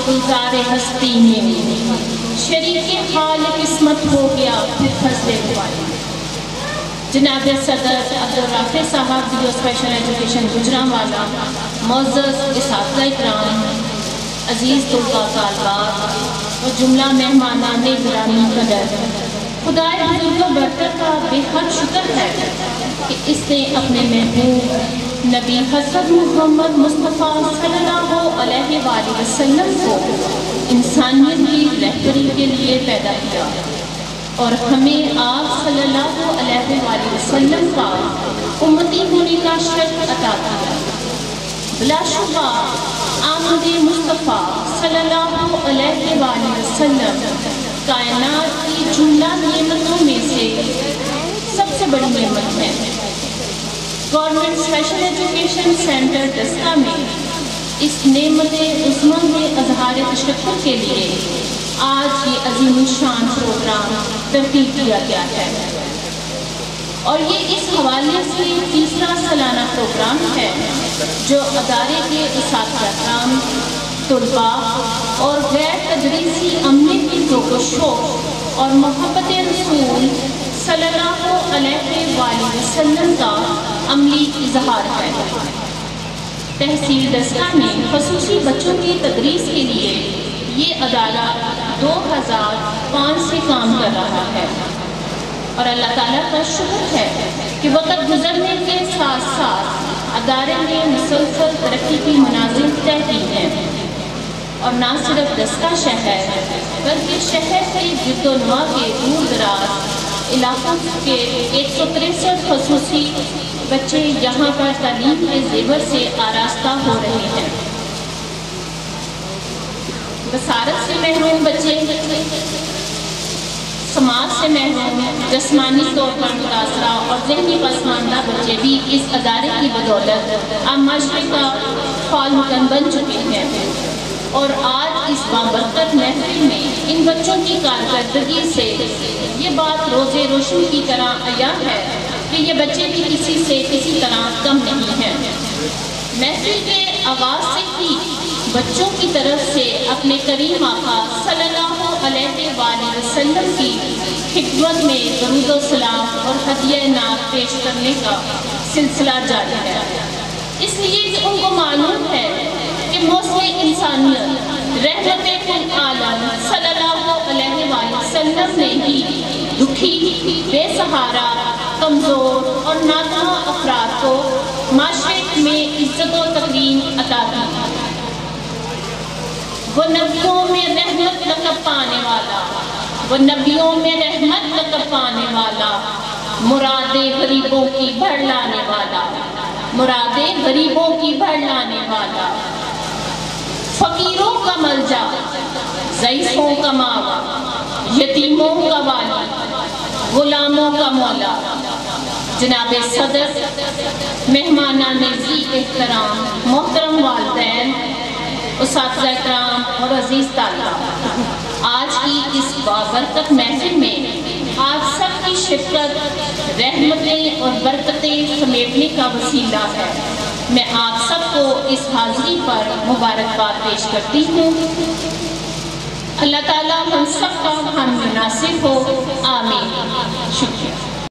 گلزار ہستی میں شریک حال قسمت ہو گیا پھر فضل والی۔ جناب صدر عبدالرافع صاحب جو اسپیشل ایجوکیشن گجرانوالہ، معزز اساتذہ اکرام، عزیز طلباء طالبات اور جملہ مہمانان گرامی قدر، خدائے بزرگ و برتر کا بے حد شکر ہے کہ اس نے اپنے محبوب نبی حضرت محمد مصطفیٰ صلی اللہ علیہ وآلہ وسلم کو انسانیت کی رہبری کے لیے پیدا کیا اور ہمیں آپ صلی اللہ علیہ وآلہ وسلم کا امتی ہونے کا شرف عطا کیا۔ بلا شبہ آمد مصطفیٰ صلی اللہ علیہ وآلہ وسلم کائنات کی جملہ نعمتوں میں سے سب سے بڑی نعمت ہے۔ گورنمنٹ اسپیشل ایجوکیشن سینٹر دسکا میں اس نعمت عظمی کے اظہار تشکر کے لیے آج یہ عظیم الشان پروگرام ترتیب کیا گیا ہے اور یہ اس حوالے سے تیسرا سالانہ پروگرام ہے جو ادارے کے اساتذہ کرام، طلباء اور غیر تدریسی عملے کی ذوق و شوق اور محبت رسول صلی اللہ علیہ وآلہ وسلم کا عملی اظہار ہے۔ تحصیل دسکا میں خصوصی بچوں کی تدریس کے لیے یہ ادارہ 2005 سے کام کر رہا ہے اور اللہ تعالیٰ کا شکر ہے کہ وقت گزرنے کے ساتھ ساتھ ادارے نے مسلسل ترقی کی منازل طے کی ہیں اور نہ صرف دسکا شہر بلکہ شہر کے گرد و نواح کے دور دراز علاقوں کے 163 خصوصی بچے یہاں پر تعلیم کے زیور سے آراستہ ہو رہے ہیں۔ بصارت سے محروم بچے، سماج سے محروم، جسمانی طور پر متاثرہ اور ذہنی پسماندہ بچے بھی اس ادارے کی بدولت اب معاشرے کا فعال مکن بن چکے ہیں اور آج اس بابرکت محفل میں ان بچوں کی کارکردگی سے یہ بات روز روشن کی طرح عیاں ہے کہ یہ بچے بھی کسی سے کسی طرح کم نہیں ہیں۔ محفل کے آغاز سے ہی بچوں کی طرف سے اپنے کریم آقا صلی اللہ علیہ وآلہ وسلم کی خدمت میں درود و سلام اور ہدیہ نعت پیش کرنے کا سلسلہ جاری ہے، اس لیے کہ ان کو معلوم ہے کہ موصل انسانیت رحمت عالم صلی اللہ علیہ وآلہ وسلم نے ہی دکھی، بے سہارا، کمزور اور ناتواں افراد کو معاشرے میں عزت و تکریم عطا کی۔ وہ نبیوں میں رحمت لقب پانے والا، وہ نبیوں میں رحمت لقب پانے والا، مرادیں غریبوں کی بڑھ لانے والا، مرادیں غریبوں کی بڑھ لانے والا، فقیروں کا ملجا، ضعیفوں کا ماوا، یتیموں کا والی، غلاموں کا مولا۔ جناب صدر، مہمانان ذی احترام، محترم والدین، اساتذہ اکرام اور عزیز طالبہ، آج کی اس بابرکت محفل میں آپ سب کی شرکت رحمتیں اور برکتیں سمیٹنے کا وسیلہ ہے۔ میں آپ سب کو اس حاضری پر مبارکباد پیش کرتی ہوں۔ اللہ تعالیٰ ہم سب کا ہم مناسب ہو، آمین۔ شکریہ۔